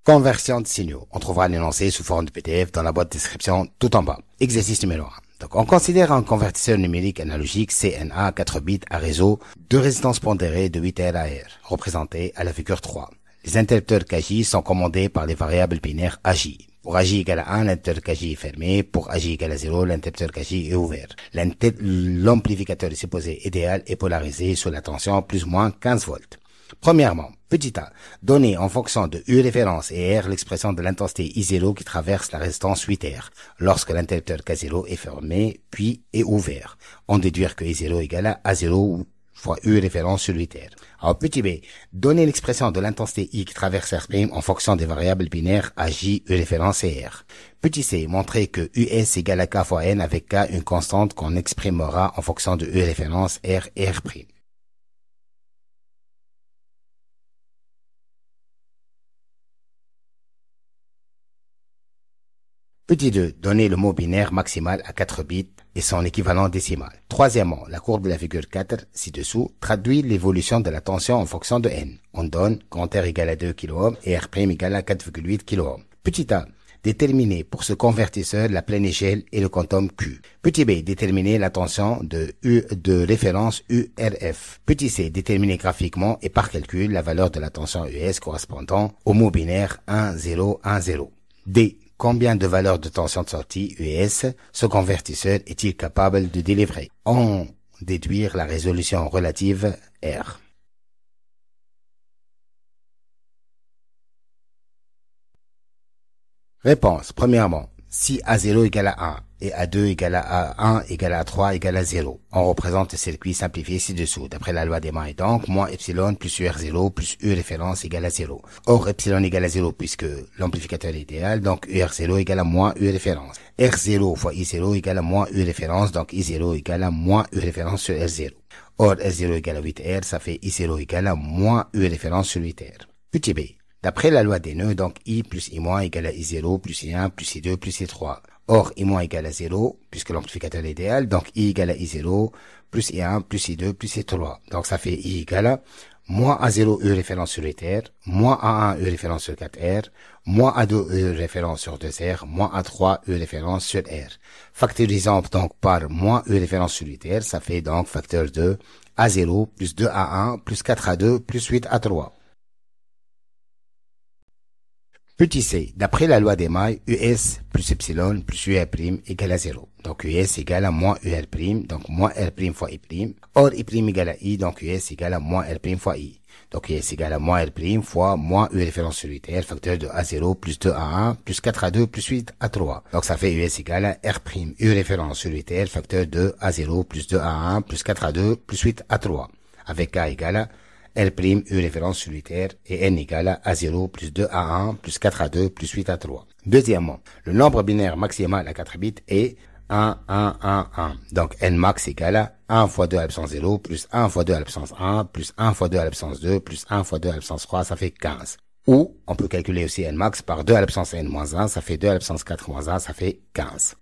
Conversion de signaux. On trouvera l'énoncé sous forme de PDF dans la boîte de description tout en bas. Exercice numéro 1. Donc, on considère un convertisseur numérique analogique CNA à 4 bits à réseau de résistance pondérée de 8 R à R, représenté à la figure 3. Les interrupteurs KJ sont commandés par les variables binaires AJ. Pour AJ égale à 1, l'interrupteur KJ est fermé. Pour AJ égale à 0, l'interrupteur KJ est ouvert. L'amplificateur supposé idéal est polarisé sous la tension plus ou moins 15 volts. Premièrement, petit a, donner en fonction de U référence et R l'expression de l'intensité I0 qui traverse la résistance 8R lorsque l'interrupteur K0 est fermé puis est ouvert. On déduire que I0 égale à A0 fois U référence sur 8R. Alors petit b, donner l'expression de l'intensité I qui traverse R' en fonction des variables binaires AJ, U référence et R. Petit c, montrer que US égale à K fois N avec K une constante qu'on exprimera en fonction de U référence R et R'. Petit 2, donner le mot binaire maximal à 4 bits et son équivalent décimal. Troisièmement, la courbe de la figure 4 ci-dessous traduit l'évolution de la tension en fonction de N. On donne quand R égale à 2 kΩ et R' égale à 4,8 kΩ. Petit a, déterminer pour ce convertisseur la pleine échelle et le quantum Q. Petit b, déterminer la tension de référence URF. Petit c, déterminer graphiquement et par calcul la valeur de la tension US correspondant au mot binaire 1, 0, 1, 0. D, combien de valeurs de tension de sortie US ce convertisseur est-il capable de délivrer? En déduire la résolution relative R. Réponse. Premièrement, si A0 égale à 1 et A2 égale à 1 égale à 3 égale à 0, on représente le circuit simplifié ci-dessous. D'après la loi des mailles, donc, moins epsilon plus UR0 plus U référence égale à 0. Or, epsilon égale à 0 puisque l'amplificateur est idéal, donc UR0 égale à moins U référence. R0 fois I0 égale à moins U référence, donc I0 égale à moins U référence sur R0. Or, R0 égale à 8R, ça fait I0 égale à moins U référence sur 8R. Petit b. D'après la loi des nœuds, donc I plus I- égale à I0 plus I1 plus I2 plus I3. Or, I- égale à 0, puisque l'amplificateur est idéal, donc I égale à I0 plus I1 plus I2 plus I3. Donc ça fait I égale à moins A0 U référence sur 8R, moins A1 U référence sur 4R, moins A2 U référence sur 2R, moins A3 U référence sur R. Factorisant donc par moins U référence sur 8R, ça fait donc facteur de A0 plus 2A1 plus 4A2 plus 8A3. Petit c, d'après la loi des mailles, US plus epsilon plus UR' égale à 0. Donc US égale à moins UR', donc moins R' fois I'. Or I' égale à I, donc US égale à moins R' fois I. Donc US égale à moins R' fois moins U référence sur 8R, facteur de A0 plus 2A1 plus 4A2 plus 8A3. Donc ça fait US égale à R', U référence sur 8R, facteur de A0 plus 2A1 plus 4A2 plus 8A3. Avec K égale à R' U référence sur 8R et N égale à 0 plus 2 à 1 plus 4 à 2 plus 8 à 3. Deuxièmement, le nombre binaire maximal à 4 bits est 1, 1, 1, 1. Donc N max égale à 1 fois 2 à la puissance 0 plus 1 fois 2 à la puissance 1 plus 1 fois 2 à la puissance 2 plus 1 fois 2 à la puissance 3, ça fait 15. Ou on peut calculer aussi N max par 2 à la puissance N moins 1, ça fait 2 à la puissance 4 moins 1, ça fait 15.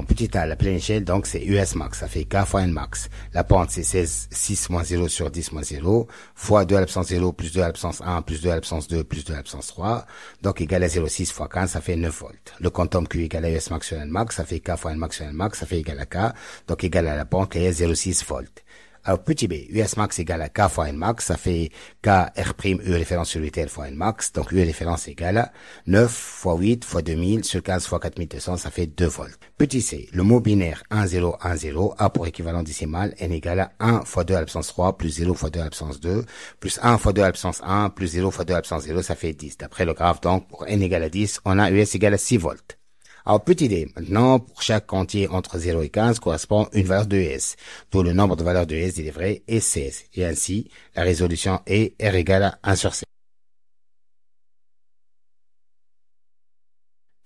Petit a, la pleine échelle, donc c'est US max, ça fait K fois N max. La pente, c'est 16, 6 moins 0 sur 10 moins 0, fois 2 à la puissance 0, plus 2 à la puissance 1, plus 2 à la puissance 2, plus 2 à la puissance 3, donc égal à 0,6 fois 15, ça fait 9 volts. Le quantum Q égale à US max sur N max, ça fait K fois N max sur N max, ça fait égal à K, donc égal à la pente qui est 0,6 volts. Alors, petit b, US max égale à K fois N max, ça fait K R' U référence sur 8R fois N max, donc U référence égale à 9 fois 8 fois 2000 sur 15 fois 4200, ça fait 2 volts. Petit c, le mot binaire 1, 0, 1, 0 a pour équivalent décimal N égale à 1 fois 2 à la puissance 3 plus 0 fois 2 à la puissance 2 plus 1 fois 2 à la puissance 1 plus 0 fois 2 à la puissance 0, ça fait 10. D'après le graphe, donc, pour N égale à 10, on a US égale à 6 volts. Alors, petit d, maintenant, pour chaque entier entre 0 et 15 correspond une valeur de S, dont le nombre de valeurs de S délivrées est 16. Et ainsi, la résolution est R égale à 1 sur 16.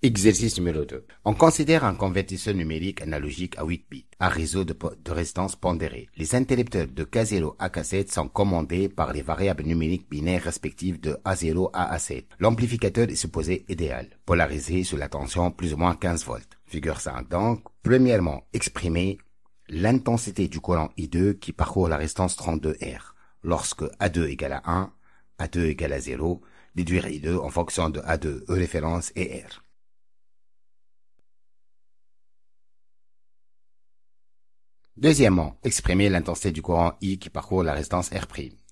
Exercice numéro 2. On considère un convertisseur numérique analogique à 8 bits, un réseau de résistance pondérée. Les interrupteurs de K0 à K7 sont commandés par les variables numériques binaires respectives de A0 à A7. L'amplificateur est supposé idéal, polarisé sous la tension plus ou moins 15 volts. Figure 5 donc, premièrement, exprimer l'intensité du courant I2 qui parcourt la résistance 32R. Lorsque A2 égale à 1, A2 égale à 0, déduire I2 en fonction de A2, E référence et R. Deuxièmement, exprimer l'intensité du courant I qui parcourt la résistance R'.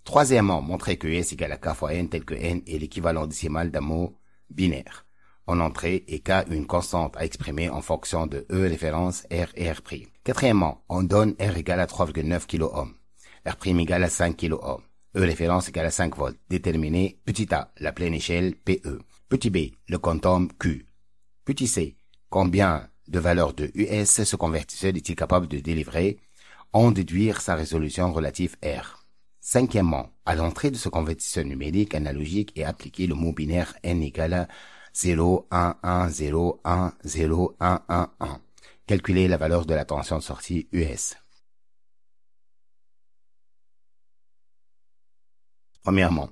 Troisièmement, montrer que S égale à K fois N tel que N est l'équivalent décimal d'un mot binaire. En entrée et K une constante à exprimer en fonction de E référence R et R'. Quatrièmement, on donne R égale à 3,9 kΩ, R' égale à 5 kΩ, E référence égale à 5 volts. Déterminer petit a, la pleine échelle PE. Petit b, le quantum Q. Petit c, combien de valeurs de US ce convertisseur est-il capable de délivrer? En déduire sa résolution relative R. Cinquièmement, à l'entrée de ce convertisseur numérique analogique est appliqué le mot binaire N égale à 0, 1, 1, 0, 1, 0, 1, 1, 1. Calculer la valeur de la tension de sortie US. Premièrement,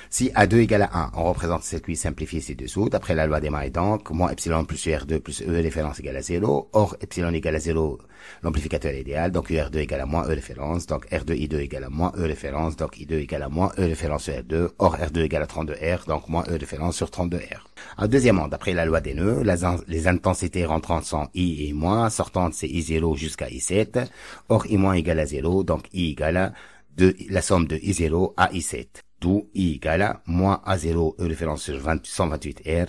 si A2 égale à 1, on représente le circuit simplifié ci-dessous, d'après la loi des mailles donc, moins epsilon plus UR2 plus E référence égale à 0, or epsilon égale à 0, l'amplificateur est idéal, donc UR2 égale à moins E référence, donc R2I2 égale à moins E référence, donc I2 égale à moins E référence sur R2, or R2 égale à 32R, donc moins E référence sur 32R. Alors, deuxièmement, d'après la loi des nœuds, les intensités rentrantes sont I et moins, sortantes c'est I0 jusqu'à I7, or I- égale à 0, donc I égale à la somme de I0 à I7. D'où I égale à moins A0 E référence sur 128R,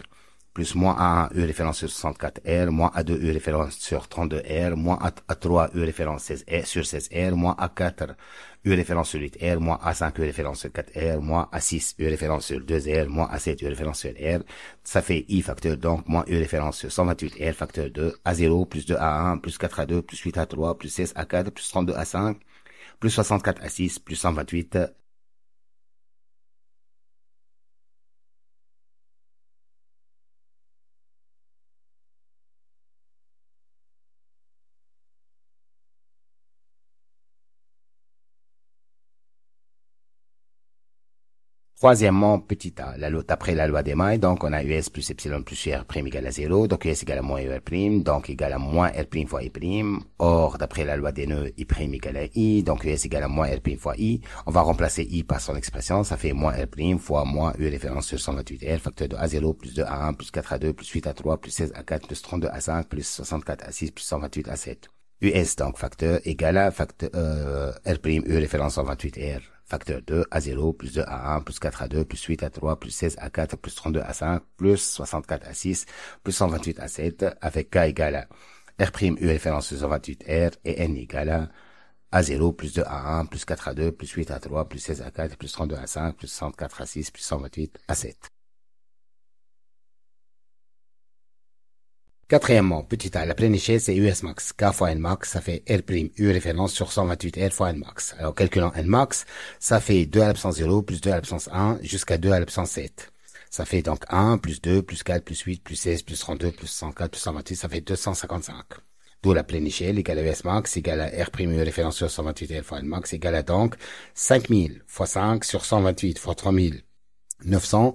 plus moins A1 E référence sur 64R, moins A2 E référence sur 32R, moins A3 E référence sur 16R, moins A4 E référence sur 8R, moins A5 E référence sur 4R, moins A6 E référence sur 2R, moins A7 E référence sur R. Ça fait I facteur donc moins E référence sur 128R facteur 2, A0 plus 2 A1 plus 4 A2 plus 8 A3 plus 16 A4 plus 32 A5 plus 64 A6 plus 128 Troisièmement, petit a, d'après la loi des mailles, donc on a US plus epsilon plus R' égale à 0, donc US égale à moins UR', donc égal à moins R' fois I'. Or, d'après la loi des nœuds, I' égale à I, donc US égale à moins R' fois I. On va remplacer I par son expression, ça fait moins R' fois moins U référence sur 128R, facteur de A0 plus 2 A1 plus 4 A2 plus 8 A3 plus 16 A4 plus 32 A5 plus 64 A6 plus 128 A7. US donc facteur égal à facteur R' U référence 128R. Facteur 2 A0 plus 2 A1 plus 4 A2 plus 8 A3 plus 16 A4 plus 32 A5 plus 64 A6 plus 128 A7 avec K égale à R' U référence sur 128R et N égale à A0 plus 2 A1 plus 4 A2 plus 8 A3 plus 16 A4 plus 32 A5 plus 64 A6 plus 128 A7. Quatrièmement, petit a, la pleine échelle, c'est US max. K fois N max, ça fait R', U référence sur 128R fois N max. Alors, calculant N max, ça fait 2 à la puissance 0 plus 2 à la puissance 1 jusqu'à 2 à la puissance 7. Ça fait donc 1 plus 2 plus 4 plus 8 plus 16 plus 32 plus 104 plus 128, ça fait 255. D'où la pleine échelle égale à US max égale à R', U référence sur 128R fois N max égale à donc 5000 fois 5 sur 128 fois 3900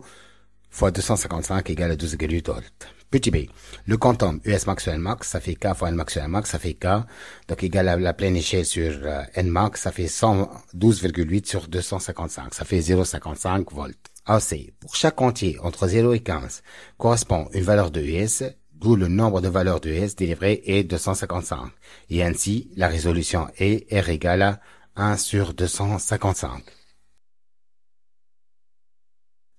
fois 255 égale à 12,8 volts. Petit b, le quantum US max sur N max, ça fait K fois N max sur N max, ça fait K, donc égal à la pleine échelle sur N max, ça fait 112,8 sur 255, ça fait 0,55 volts. AC, pour chaque entier entre 0 et 15, correspond une valeur de US, d'où le nombre de valeurs de US délivrées est 255. Et ainsi, la résolution est R égale à 1 sur 255.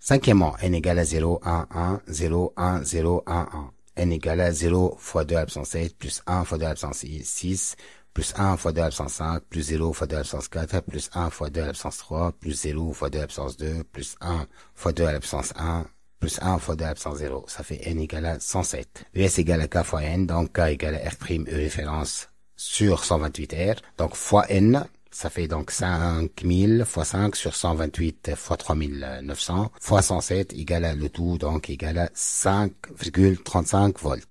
Cinquièmement, n égale à 0, 1, 1, 0, 1, 0, 1, 1. N égale à 0 fois 2 à la puissance 7, plus 1 fois 2 à la puissance 6, plus 1 fois 2 à la puissance 5, plus 0 fois 2 à la puissance 4, plus 1 fois 2 à la puissance 3, plus 0 fois 2 à la puissance 2, plus 1 fois 2 à la puissance 1, plus 1 fois 2 à la puissance 0. Ça fait n égale à 107. ES égale à K fois N, donc K égale à R', E référence sur 128R, donc fois N, ça fait donc 5000 fois 5 sur 128 fois 3900 fois 107 égale à le tout, donc égale à 5,35 volts.